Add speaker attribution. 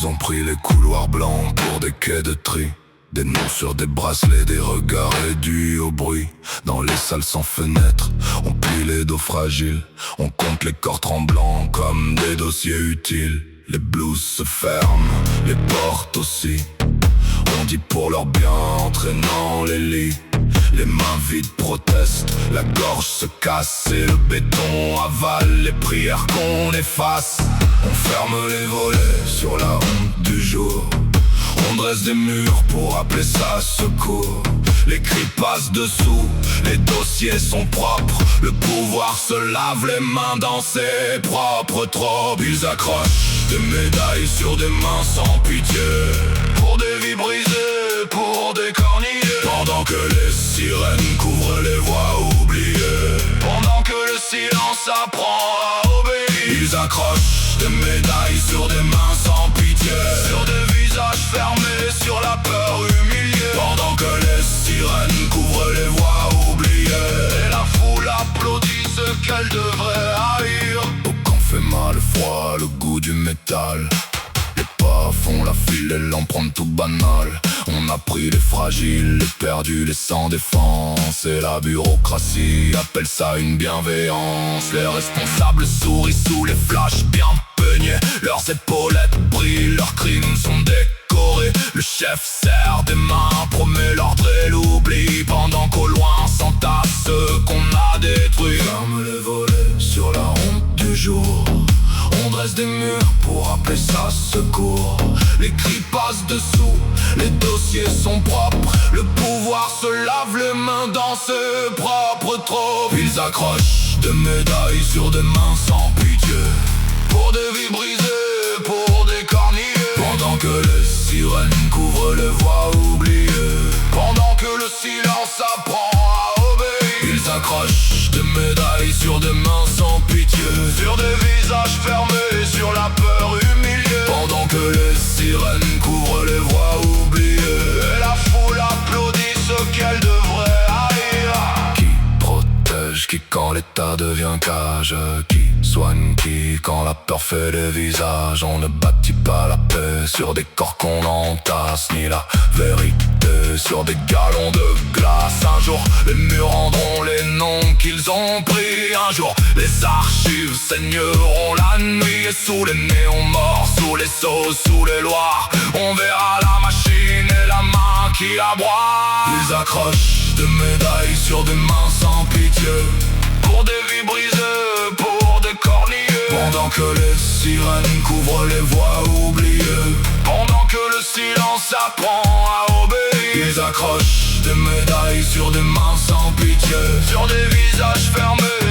Speaker 1: Ils ont pris les couloirs blancs pour des quais de tri. Des noms sur des bracelets, des regards réduits au bruit. Dans les salles sans fenêtres, on plie les dos fragiles. On compte les corps tremblants comme des dossiers utiles. Les blouses se ferment, les portes aussi. On dit pour leur bien, entraînant les lits. Les mains vides protestent, la gorge se casse et le béton avale les prières qu'on efface. On ferme les volets sur la honte du jour. On dresse des murs pour appeler ça secours. Les cris passent dessous, les dossiers sont propres. Le pouvoir se lave les mains dans ses propres tropes. Ils accrochent des médailles sur des mains sans pitié. Pour des vies brisées, pour des cornillers. Pendant que les sirènes couvrent les voies oubliées. Pendant que le silence apprend à obéir. Ils accrochent des médailles sur des mains sans pitié. Sur des visages fermés, sur la peur humiliée. Pendant que les sirènes couvrent les voies oubliées. Et la foule applaudit ce qu'elle devrait haïr. Au camp fait mal, froid, le goût du métal. Les pas font la file et l'empreinte tout banal. On a pris les fragiles, les perdus, les sans défense. Et la bureaucratie appelle ça une bienveillance. Les responsables sourient sous les flashs bien peignés. Leurs épaulettes brillent, leurs crimes sont décorés. Le chef serre des mains, promet l'ordre et l'oubli. Pendant qu'au loin s'entassent ceux qu'on a détruits. Ferme les volets sur la honte du jour. On dresse des murs pour appeler ça secours. Les cris passent dessous, les dossiers sont propres. Le pouvoir se lave les mains dans ses propres tropes. Ils accrochent des médailles sur des mains sans pitié. Pour des vies brisées, pour des cornillers. Pendant que les sirènes couvrent les voies oubliées. Pendant que le silence apprend à obéir. Ils accrochent des médailles sur des mains sans pitié. Sur des visages fermés, sur la peur humiliée. Pendant que les sirènes couvrent les voies oubliées. Et la foule applaudit ce qu'elle devrait haïr. Qui protège, qui quand l'état devient cage. Qui soigne, qui quand la peur fait des visages. On ne bâtit pas la paix sur des corps qu'on entasse. Ni la vérité sur des galons de glace. Un jour les murs rendront les noms qu'ils ont pris. Un jour les archives saigneront la nuit. Et sous les néons morts, sous les sceaux, sous les loirs, on verra la machine et la main qui aboie. Ils accrochent des médailles sur des mains sans pitié. Pour des vies brisées, pour des cornillers. Pendant que les sirènes couvrent les voies oubliées. Pendant que le silence apprend à obéir. Ils accrochent des médailles sur des mains sans pitié. Sur des visages fermés,